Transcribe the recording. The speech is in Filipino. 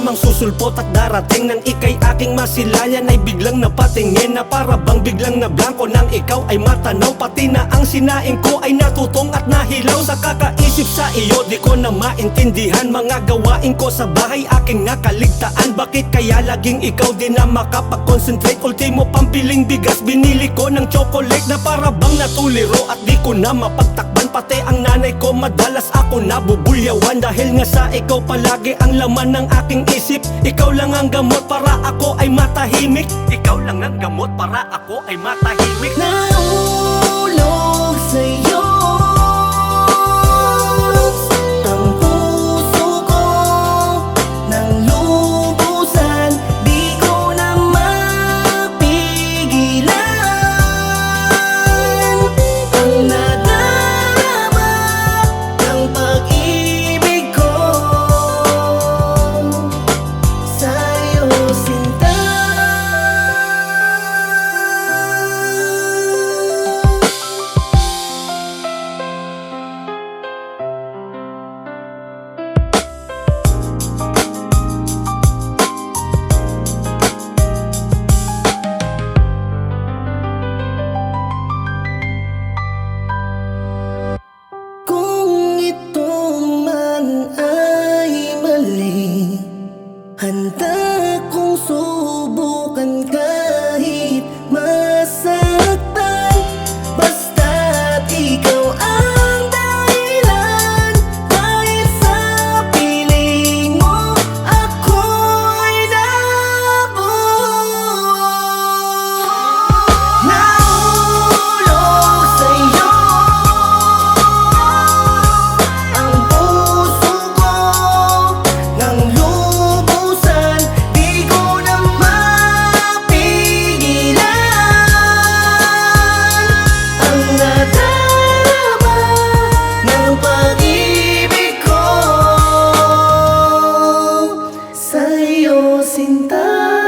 lamang susulpot at darating nang ika'y aking masilayan ay biglang napatingin na para bang biglang na blanko nang ikaw ay matanaw. Pati na ang sinaing ko ay natutong at nahilaw sa kakaisip sa iyo. Di ko na maintindihan mga gawain ko sa bahay aking nakaligtaan. Bakit kaya laging ikaw din na makapag-concentrate? Ultimo pampiling bigas binili ko ng chocolate na para bang natuliro at di ko na mapagtakban. Pati ang nanay ko madalas ako nabubulyawan dahil nga sa ikaw palagi ang laman ng aking isip. Ikaw lang ang gamot para ako ay matahimik. Ikaw lang ang gamot para ako ay matahimik. Nahulog sa'yo ang puso ko nang lubusan. Di ko na mapigilan ang nadarama ng pag-ibig ko sa'yo, sinta. Kung ito man ay mali, handa kong subukan kahit masaktan. Basta't ikaw ang dahilan. Dahil sa piling mo ako'y nabuo. Nahulog sa'yo ang puso ko nang lubusan. Di ko na mapigilan ang nadarama ng pag-ibig ko sa'yo, sinta.